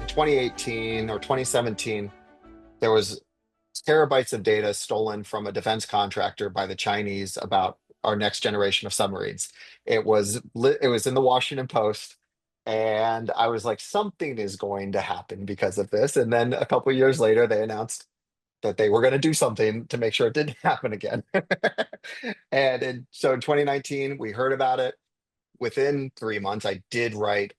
2018 or 2017, there was terabytes of data stolen from a defense contractor by the Chinese about our next generation of submarines. It was in the Washington Post, and I was like, something is going to happen because of this. And then a couple of years later, they announced that they were going to do something to make sure it didn't happen again. So in 2019, we heard about it. Within 3 months, I did write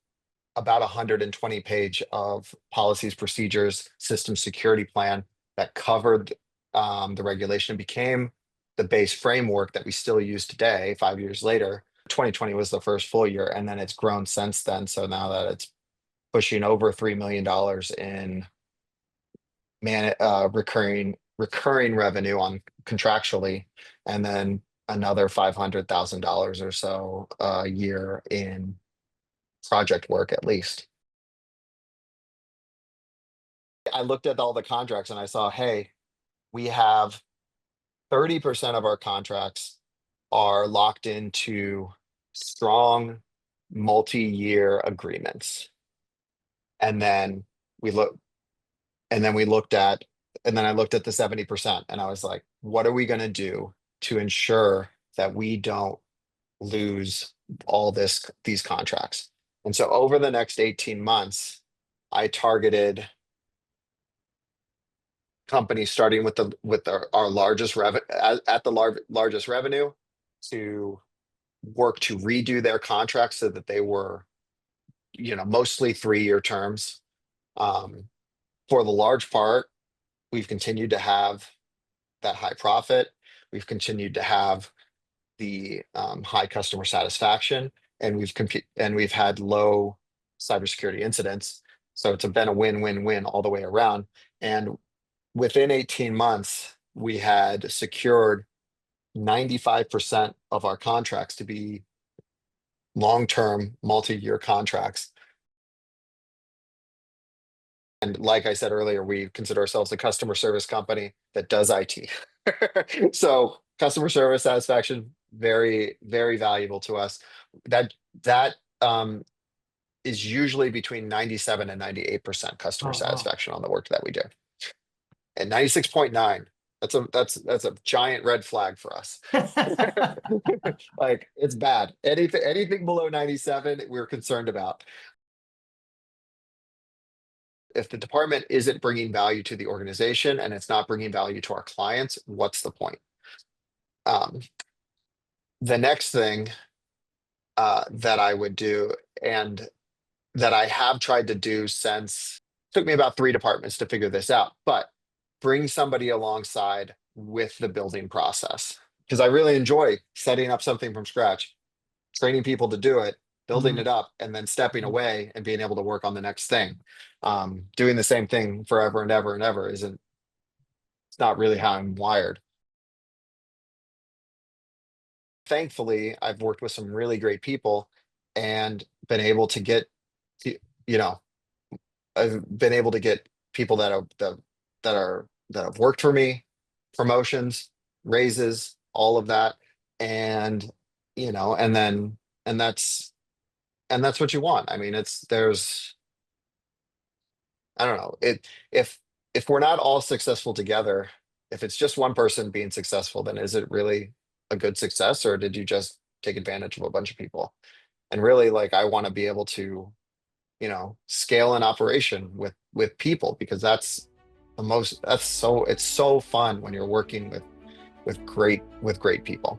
about 120-page of policies, procedures, system security plan that covered the regulation, became the base framework that we still use today, 5 years later. 2020 was the first full year, and then it's grown since then. So now that it's pushing over $3 million in recurring revenue on contractually, and then another $500,000 or so a year in project work at least. I looked at all the contracts and I saw, hey, we have 30% of our contracts are locked into strong multi-year agreements. And then we look, and then we looked at, and then I looked at the 70% and I was like, what are we going to do to ensure that we don't lose these contracts? And so over the next 18 months, I targeted companies starting with our largest revenue at the largest revenue to work to redo their contracts so that they were, mostly 3-year terms. For the large part, we've continued to have that high profit. We've continued to have the high customer satisfaction, and we've had low cybersecurity incidents. So it's been a win-win-win all the way around. And within 18 months, we had secured 95% of our contracts to be long-term, multi-year contracts. And like I said earlier, we consider ourselves a customer service company that does IT. So customer service satisfaction, very, very valuable to us. That is usually between 97 and 98% customer Oh, wow. satisfaction on the work that we do. And 96.9, that's a giant red flag for us. Like, it's bad. Anything below 97, we're concerned about. If the department isn't bringing value to the organization and it's not bringing value to our clients, what's the point? The next thing that I would do, and that I have tried to do since, took me about 3 departments to figure this out, but bring somebody alongside with the building process. Because I really enjoy setting up something from scratch, training people to do it, building it up, and then stepping away and being able to work on the next thing. Doing the same thing forever and ever and ever it's not really how I'm wired. Thankfully, I've worked with some really great people and been able to get, you know, I've been able to get people that have worked for me, promotions, raises, all of that. And, and that's what you want. I mean, I don't know, if we're not all successful together, if it's just one person being successful, then is it really a good success, or did you just take advantage of a bunch of people? And really, like, I want to be able to, scale an operation with people, because it's so fun when you're working with great people.